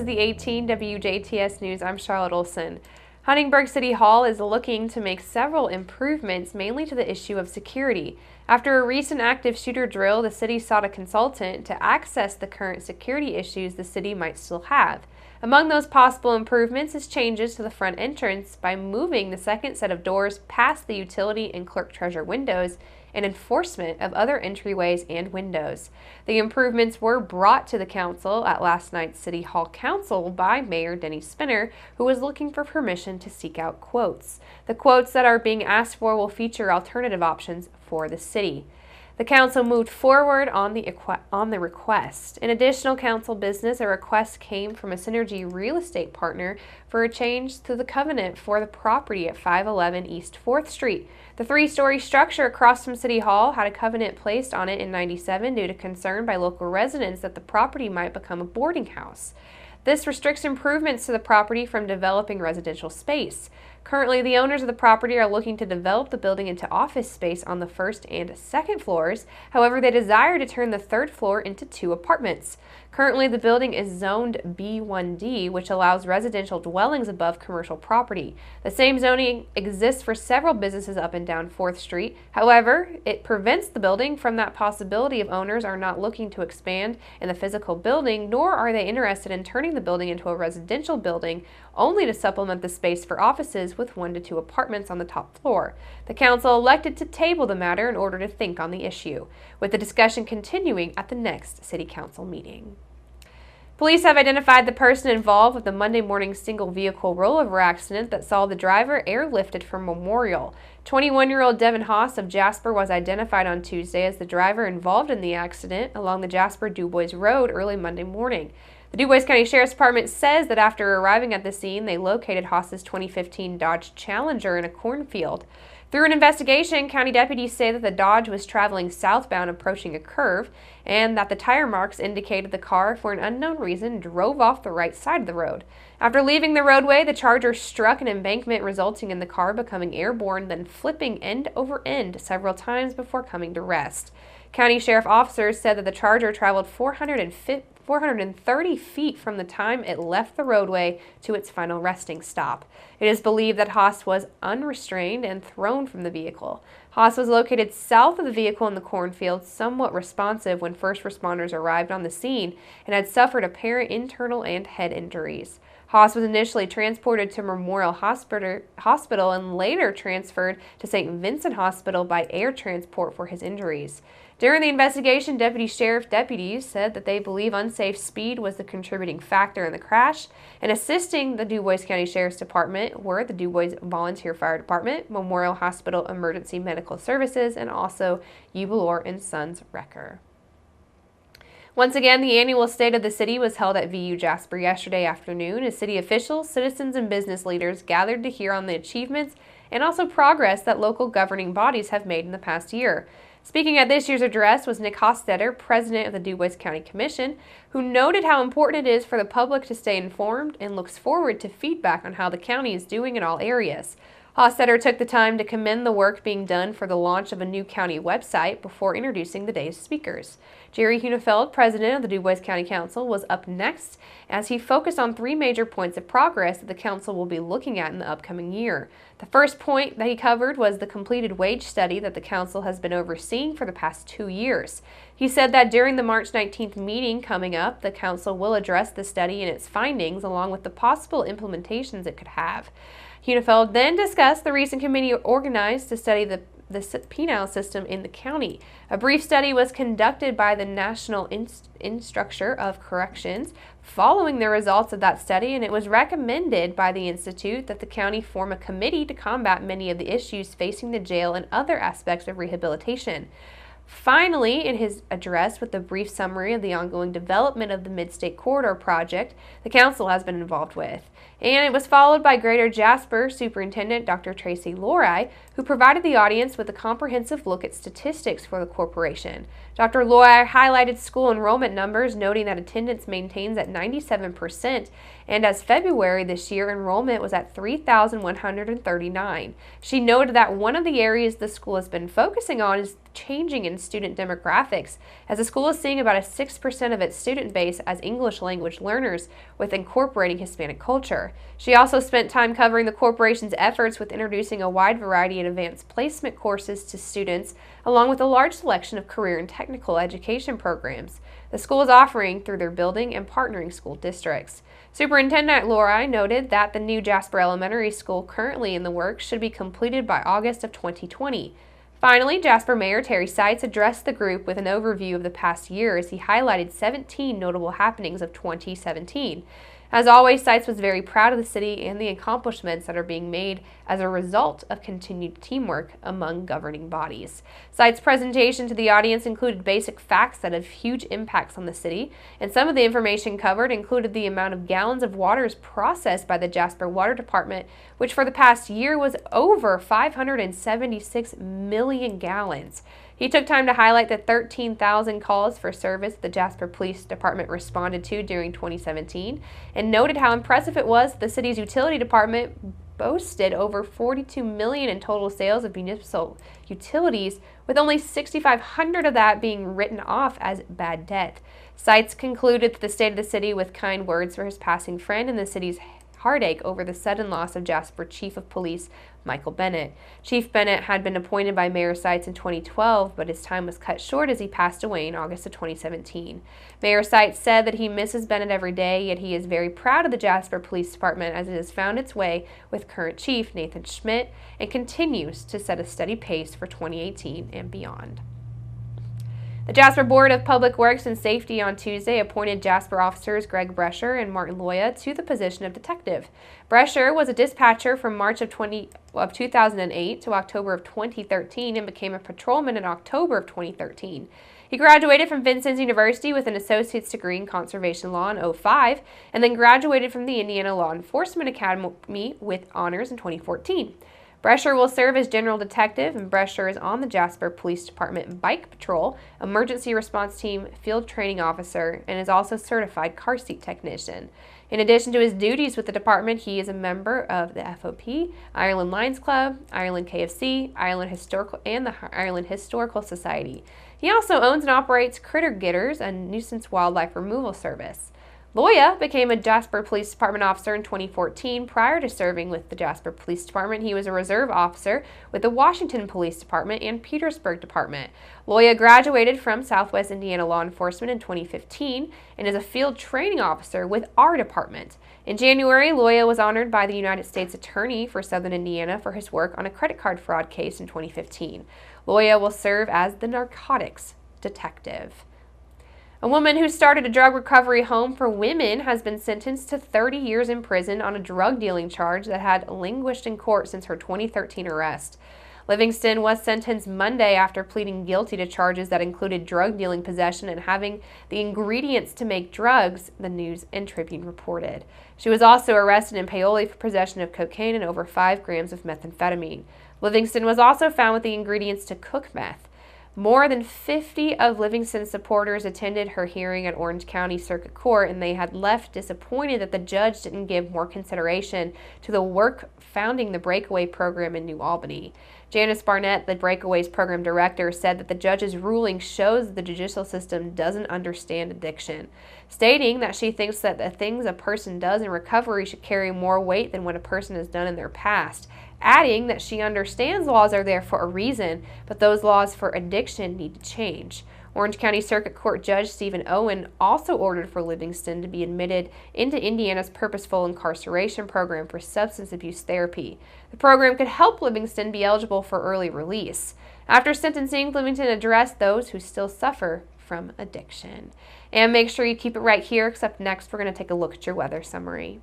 is the 18 WJTS News. I'm Charlotte Olson. Huntingburg City Hall is looking to make several improvements, mainly to the issue of security. After a recent active shooter drill, the city sought a consultant to access the current security issues the city might still have. Among those possible improvements is changes to the front entrance by moving the second set of doors past the utility and clerk treasurer windows and enforcement of other entryways and windows. The improvements were brought to the council at last night's City Hall Council by Mayor Denny Spinner, who was looking for permission to seek out quotes. The quotes that are being asked for will feature alternative options for the city. The council moved forward on the request. In additional council business, a request came from a Synergy real estate partner for a change to the covenant for the property at 511 East 4th Street. The three-story structure across from City Hall had a covenant placed on it in '97 due to concern by local residents that the property might become a boarding house. This restricts improvements to the property from developing residential space. Currently, the owners of the property are looking to develop the building into office space on the first and second floors. However, they desire to turn the third floor into 2 apartments. Currently, the building is zoned B1D, which allows residential dwellings above commercial property. The same zoning exists for several businesses up and down 4th Street. However, it prevents the building from that possibility if owners are not looking to expand in the physical building, nor are they interested in turning the building into a residential building, only to supplement the space for offices with 1 to 2 apartments on the top floor. The council elected to table the matter in order to think on the issue, with the discussion continuing at the next City Council meeting. Police have identified the person involved with the Monday morning single vehicle rollover accident that saw the driver airlifted from Memorial. 21-year-old Devin Haas of Jasper was identified on Tuesday as the driver involved in the accident along the Jasper-Du Bois Road early Monday morning. The Du Bois County Sheriff's Department says that after arriving at the scene, they located Haas's 2015 Dodge Challenger in a cornfield. Through an investigation, county deputies say that the Dodge was traveling southbound approaching a curve and that the tire marks indicated the car, for an unknown reason, drove off the right side of the road. After leaving the roadway, the Charger struck an embankment, resulting in the car becoming airborne, then flipping end over end several times before coming to rest. County Sheriff officers said that the Charger traveled 430 feet from the time it left the roadway to its final resting stop. It is believed that Haas was unrestrained and thrown from the vehicle. Haas was located south of the vehicle in the cornfield, somewhat responsive when first responders arrived on the scene, and had suffered apparent internal and head injuries. Haas was initially transported to Memorial Hospital and later transferred to St. Vincent Hospital by air transport for his injuries. During the investigation, deputies said that they believe unsafe speed was the contributing factor in the crash, and assisting the Du Bois County Sheriff's Department were the Du Bois Volunteer Fire Department, Memorial Hospital Emergency Medical Services, and also Ubelor & Sons Wrecker. Once again, the annual State of the City was held at VU Jasper yesterday afternoon as city officials, citizens, and business leaders gathered to hear on the achievements and also progress that local governing bodies have made in the past year. Speaking at this year's address was Nick Hostetter, president of the Du Bois County Commission, who noted how important it is for the public to stay informed and looks forward to feedback on how the county is doing in all areas. Hostetter took the time to commend the work being done for the launch of a new county website before introducing the day's speakers. Jerry Hunefeld, president of the Du Bois County Council, was up next as he focused on 3 major points of progress that the council will be looking at in the upcoming year. The first point that he covered was the completed wage study that the council has been overseeing for the past 2 years. He said that during the March 19th meeting coming up, the council will address the study and its findings along with the possible implementations it could have. Hunefeld then discussed the recent committee organized to study the penal system in the county. A brief study was conducted by the National Instructor of Corrections following the results of that study, and it was recommended by the Institute that the county form a committee to combat many of the issues facing the jail and other aspects of rehabilitation. Finally, in his address with a brief summary of the ongoing development of the Mid-State Corridor project the council has been involved with. And it was followed by Greater Jasper Superintendent Dr. Tracy Lorai, who provided the audience with a comprehensive look at statistics for the corporation. Dr. Lorai highlighted school enrollment numbers, noting that attendance maintains at 97%, and as February this year, enrollment was at 3,139. She noted that one of the areas the school has been focusing on is changing in student demographics, as the school is seeing about a 6% of its student base as English language learners, with incorporating Hispanic culture. She also spent time covering the corporation's efforts with introducing a wide variety of advanced placement courses to students, along with a large selection of career and technical education programs the school is offering through their building and partnering school districts. Superintendent Lori noted that the new Jasper Elementary School currently in the works should be completed by August of 2020. Finally, Jasper Mayor Terry Seitz addressed the group with an overview of the past year as he highlighted 17 notable happenings of 2017. As always, Seitz was very proud of the city and the accomplishments that are being made as a result of continued teamwork among governing bodies. Seitz' presentation to the audience included basic facts that have huge impacts on the city, and some of the information covered included the amount of gallons of water processed by the Jasper Water Department, which for the past year was over 576 million gallons. He took time to highlight the 13,000 calls for service the Jasper Police Department responded to during 2017 and noted how impressive it was that the city's utility department boasted over $42 million in total sales of municipal utilities, with only $6,500 of that being written off as bad debt. Seitz concluded the state of the city with kind words for his passing friend and the city's heartache over the sudden loss of Jasper Chief of Police Michael Bennett. Chief Bennett had been appointed by Mayor Seitz in 2012, but his time was cut short as he passed away in August of 2017. Mayor Seitz said that he misses Bennett every day, yet he is very proud of the Jasper Police Department as it has found its way with current Chief Nathan Schmidt and continues to set a steady pace for 2018 and beyond. The Jasper Board of Public Works and Safety on Tuesday appointed Jasper officers Greg Brescher and Martin Loya to the position of detective. Brescher was a dispatcher from March of 2008 to October of 2013 and became a patrolman in October of 2013. He graduated from Vincennes University with an associate's degree in conservation law in 2005 and then graduated from the Indiana Law Enforcement Academy with honors in 2014. Brescher will serve as general detective, and Brescher is on the Jasper Police Department Bike Patrol, Emergency Response Team Field Training Officer, and is also certified car seat technician. In addition to his duties with the department, he is a member of the FOP, Ireland Lions Club, Ireland KFC, Ireland Historical, and the Ireland Historical Society. He also owns and operates Critter Getters, a nuisance wildlife removal service. Loya became a Jasper Police Department officer in 2014. Prior to serving with the Jasper Police Department, he was a reserve officer with the Washington Police Department and Petersburg Department. Loya graduated from Southwest Indiana Law Enforcement in 2015 and is a field training officer with our department. In January, Loya was honored by the United States Attorney for Southern Indiana for his work on a credit card fraud case in 2015. Loya will serve as the narcotics detective. A woman who started a drug recovery home for women has been sentenced to 30 years in prison on a drug dealing charge that had languished in court since her 2013 arrest. Livingston was sentenced Monday after pleading guilty to charges that included drug dealing, possession, and having the ingredients to make drugs, the News and Tribune reported. She was also arrested in Paoli for possession of cocaine and over 5 grams of methamphetamine. Livingston was also found with the ingredients to cook meth. More than 50 of Livingston's supporters attended her hearing at Orange County Circuit Court, and they had left disappointed that the judge didn't give more consideration to the work founding the Breakaway program in New Albany. Janice Barnett, the Breakaways program director, said that the judge's ruling shows that the judicial system doesn't understand addiction, stating that she thinks that the things a person does in recovery should carry more weight than what a person has done in their past, adding that she understands laws are there for a reason, but those laws for addiction need to change. Orange County Circuit Court Judge Stephen Owen also ordered for Livingston to be admitted into Indiana's Purposeful Incarceration Program for substance abuse therapy. The program could help Livingston be eligible for early release. After sentencing, Livingston addressed those who still suffer from addiction. And make sure you keep it right here, except next we're going to take a look at your weather summary.